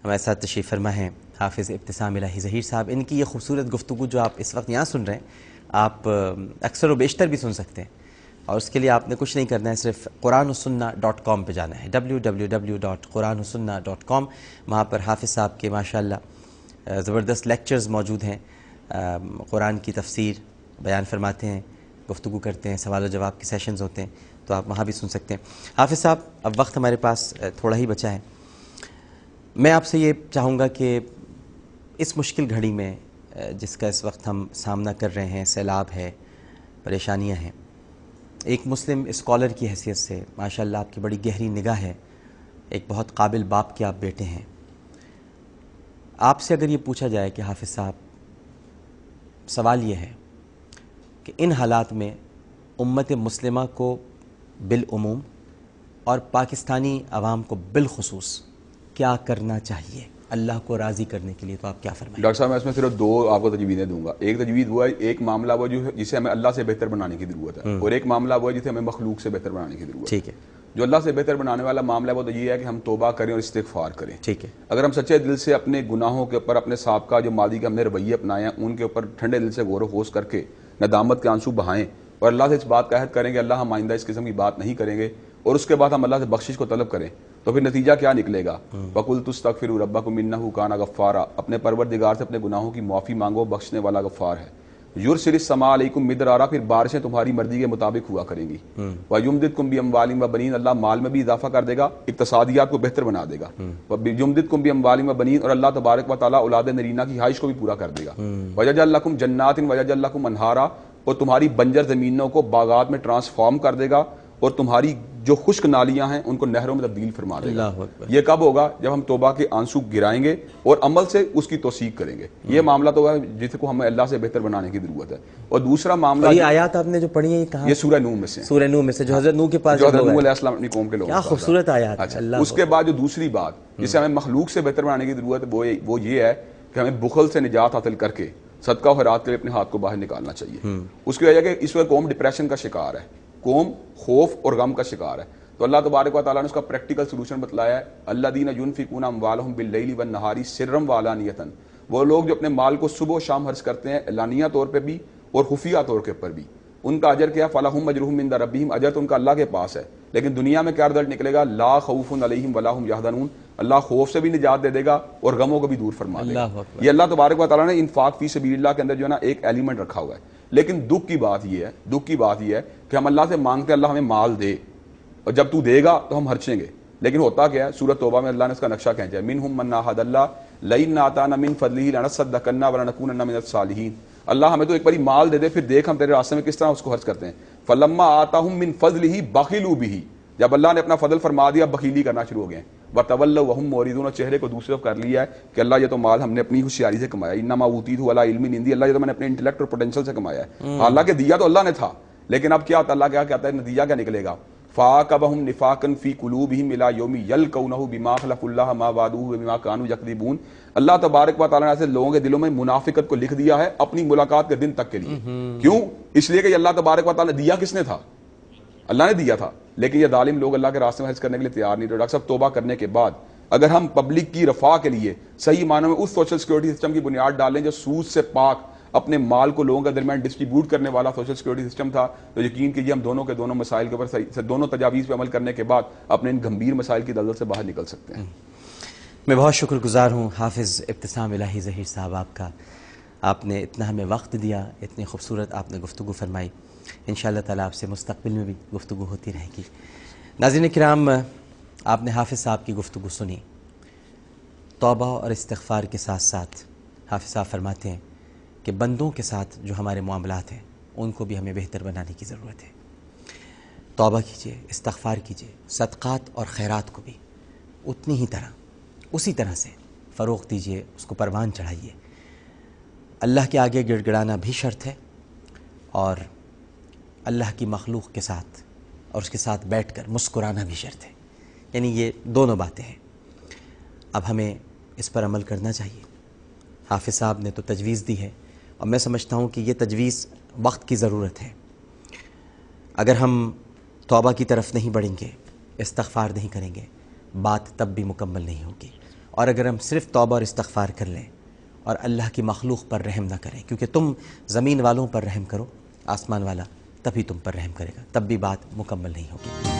ہمارے ساتھ تشریف فرما ہیں حافظ ابتسام الہی ظہیر صاحب. ان کی یہ خوبصورت گفتگو جو آپ اس وقت یہاں سن رہے ہیں آپ اکثر و بیشتر بھی سن سکتے ہیں، اور اس کے لیے آپ نے کچھ نہیں کرنا ہے، صرف قرآنوسنہ.com پہ جانا ہے، www.قرآنوسنہ.com. وہاں پر حافظ صاحب کے ماشاءاللہ زبردست لیکچرز موجود ہیں، قرآن کی تفسیر بیان فرماتے ہیں، گفتگو کرتے ہیں، سوال و جواب کے سیشنز ہوتے ہیں، تو آپ وہاں بھی سن سکتے ہیں. حافظ صاحب اب وقت ہمارے پاس تھوڑا ہی بچا ہے، میں آپ سے یہ چاہوں گا کہ اس مشکل گھڑی میں جس کا اس وقت ہم سامنا کر رہے ہیں، سیلاب ہے، پریشانیاں ہیں، ایک مسلم اسکالر کی حیثیت سے ماشاءاللہ آپ کی بڑی گہری نگاہ ہے، ایک بہت قابل باپ کے آپ بیٹے ہیں. آپ سے اگر یہ پوچھا جائے کہ حافظ صاحب سوال یہ ہے کہ ان حالات میں امت مسلمہ کو بالعموم اور پاکستانی عوام کو بالخصوص کیا کرنا چاہیے اللہ کو راضی کرنے کے لیے، تو آپ کیا فرمائیں؟ ڈاکٹر صاحب میں اس میں صرف دو آپ کو تجویزیں دوں گا. ایک تجویز وہ ہے، ایک معاملہ وہ جو ہے جسے ہمیں اللہ سے بہتر بنانے کی ضرورت ہے، اور ایک معاملہ وہ ہے جسے ہمیں مخلوق سے بہتر بنانے کی ضرورت ہے. ٹھیک ہے. جو اللہ سے بہتر بنانے والا معاملہ ہے وہ تو یہ ہے کہ ہم توبہ کریں اور استغفار کریں. ٹھیک ہے. اگر ہم سچے دل سے اپنے گناہوں کے اوپر، اپنے سابقہ جو ماضی کے ہم نے رویے اپنائے ہیں ان کے اوپر ٹھنڈے دل سے غور و خوض کر کے ندامت کے آنسو بہائیں اور اللہ سے اس بات کا عہد کریں کہ اللہ ہم آئندہ اس قسم کی بات نہیں کریں گے، اور اس کے بعد ہم اللہ سے بخشش کو طلب کریں، تو پھر نتیجہ کیا نکلے گا؟ وَقُلْتُ اسْتَغْفِرُوا رَبَّكُمْ إِنَّهُ كَانَ غَفَّارًا. اپنے پروردگار سے اپنے گناہوں کی معافی مانگو، بخشنے والا غفار ہے. یُرْسِلِ السَّمَاءَ عَلَيْكُمْ مِدْرَارًا، پھر بارشیں تمہاری مرضی کے مطابق ہوا کریں گی. وَيُمْدِدْكُمْ بِأَمْوَالٍ وَبَنِينَ، اللہ مال میں بھی اضافہ کر دے گا، اقتصادیات کو بہتر بنا دے گا. وَيُمْدِدْكُمْ بِأَمْوَالٍ وَبَنِينَ، اور اللہ تبارک و تعالیٰ اولاد نرینہ کی خواہش کو بھی پورا کر دے گا. وَيَجْعَلْ لَكُمْ جَنَّاتٍ وَيَجْعَلْ لَكُمْ أَنْهَارًا، اور تمہاری بنجر زمینوں کو باغات میں ٹرانسفارم کر دے گا، اور تمہاری جو خشک نالیاں ہیں ان کو نہروں میں تبدیل فرما دے گا. یہ کب ہوگا؟ جب ہم توبہ کے آنسو گرائیں گے اور عمل سے اس کی توثیق کریں گے. یہ معاملہ تو ہے جس کو ہمیں اللہ سے بہتر بنانے کی ضرورت ہے. اور دوسرا معاملہ، یہ آیات آپ نے جو پڑھی ہیں یہ کہاں؟ یہ سورہ نوح میں سے، سورہ نوح میں سے، جو حضرت نوح کے پاس جو حضرت نوح علیہ السلام اپنی قوم کے لوگوں. کیا خوبصورت آیات. اچھا، اس کے بعد جو دوسری بات جسے ہمیں مخلوق سے بہتر بنانے کی ضرورت ہے وہ یہ ہے کہ ہمیں بخل سے نجات حاصل کر کے صدقہ و خیرات کے لیے اپنے ہاتھ کو باہر نکالنا چاہیے. اس کی وجہ کہ اس وقت قوم ڈپریشن کا شکار ہے، قوم خوف اور غم کا شکار ہے. تو اللہ تبارک و تعالیٰ نے اس کا پریکٹیکل سلوشن بتلایا ہے. الذین ینفقون اموالہم باللیل والنہار سرا وعلانیۃ، وہ لوگ جو اپنے مال کو صبح و شام خرچ کرتے ہیں اعلانیہ طور پہ بھی اور خفیہ طور کے اوپر بھی، ان کا اجر کیا ہے؟ فلہم اجرہم عند ربہم، اجر تو ان کا اللہ کے پاس ہے، لیکن دنیا میں کیا رزلٹ نکلے گا؟ لا خوف علیہم ولا ہم یحزنون. اللہ خوف سے بھی نجات دے دے گا اور غموں کو بھی دور فرما دے گا. یہ اللہ تبارک و تعالیٰ نے انفاق فی سبیل اللہ کے اندر جو ہے نا ایک ایلیمنٹ رکھا ہوا ہے. لیکن دکھ کی بات یہ ہے کہ ہم اللہ سے مانگتے ہیں اللہ ہمیں مال دے، اور جب تو دے گا تو ہم خرچیں گے. لیکن ہوتا کیا ہے؟ سورۃ توبہ میں اللہ نے اس کا نقشہ کھینچا ہے. منہم من عاہد اللہ لئن آتانا من فضلہ لنصدقن ولنکونن من الصالحین. اللہ ہمیں تو ایک باری مال دے دے، پھر دیکھ ہم تیرے راستے میں کس طرح اس کو خرچ کرتے ہیں. فلما آتاہم من فضلہ بخلوا بہ، جب اللہ نے اپنا فضل فرما دیا بخیلی کرنا شروع ہو گئے. وتولوا وہم معرضون، اور چہرے کو دوسری طرف کر لیا ہے کہ اللہ یہ تو مال ہم نے اپنی ہوشیاری سے کمایا. انما اوتیتہ علی علم عندی، اللہ یہ تو میں نے اپنے انٹلیکٹ اور پوٹینشل سے کمایا ہے. حالانکہ دیا تو اللہ نے تھا، لیکن اب کیا ہوتا ہے؟ اللہ کیا کہتا ہے؟ نتیجہ کیا نکلے گا؟ فَعَاقَبَهُمْ نِفَاقًا فِي قُلُوبِهِمْ إِلَىٰ يَوْمِ يَلْقَوْنَهُ بِمَا خَلَفُوا اللَّهَ مَا وَعَدُوهُ وَبِمَا كَانُوا يَكْذِبُونَ. اللہ تبارک و تعالیٰ نے ایسے لوگوں کے دلوں میں منافقت کو لکھ دیا ہے اپنی ملاقات کے دن تک کے لیے. کیوں؟ اس لیے کہ اللہ تبارک و تعالیٰ نے دیا کس نے تھا؟ اللہ نے دیا تھا، لیکن یہ ظالم لوگ اللہ کے راستے میں خرچ کرنے کے لیے تیار نہیں تھے. ڈاکٹر صاحب توبہ کرنے کے بعد اگر ہم پبلک کی رفاہ کے لیے صحیح معنوں میں اس سوشل سیکورٹی سسٹم کی بنیاد ڈالیں جو سود سے پاک اپنے مال کو لوگوں کے درمیان ڈسٹریبیوٹ کرنے والا سوشل سیکورٹی سسٹم تھا، تو یقین کیجیے ہم دونوں کے دونوں مسائل کے اوپر دونوں تجاویز پہ عمل کرنے کے بعد اپنے ان گمبھیر مسائل کی دلدل سے باہر نکل سکتے ہیں. میں بہت شکر گزار ہوں حافظ ابتسام الہی ظہیر صاحب آپ کا. آپ نے اتنا ہمیں وقت دیا، اتنی خوبصورت آپ نے گفتگو فرمائی. انشاءاللہ تعالیٰ آپ سے مستقبل میں بھی گفتگو ہوتی رہے گی. ناظرین کرام، آپ نے حافظ صاحب کی گفتگو سنی. توبہ اور استغفار کے ساتھ ساتھ حافظ صاحب فرماتے ہیں کہ بندوں کے ساتھ جو ہمارے معاملات ہیں ان کو بھی ہمیں بہتر بنانے کی ضرورت ہے. توبہ کیجئے، استغفار کیجئے، صدقات اور خیرات کو بھی اتنی ہی طرح اسی طرح سے فروغ دیجئے، اس کو پروان چڑھائیے. اللہ کے آگے گڑ گڑانا بھی شرط ہے، اور اللہ کی مخلوق کے ساتھ اور اس کے ساتھ بیٹھ کر مسکرانا بھی شرط ہے. یعنی یہ دونوں باتیں ہیں. اب ہمیں اس پر عمل کرنا چاہیے. حافظ صاحب نے تو تجویز دی ہے، اور میں سمجھتا ہوں کہ یہ تجویز وقت کی ضرورت ہے. اگر ہم توبہ کی طرف نہیں بڑھیں گے، استغفار نہیں کریں گے، بات تب بھی مکمل نہیں ہوگی. اور اگر ہم صرف توبہ اور استغفار کر لیں اور اللہ کی مخلوق پر رحم نہ کریں، کیونکہ تم زمین والوں پر رحم کرو، آسمان والا تبھی تم پر رحم کرے گا، تب بھی بات مکمل نہیں ہوگی۔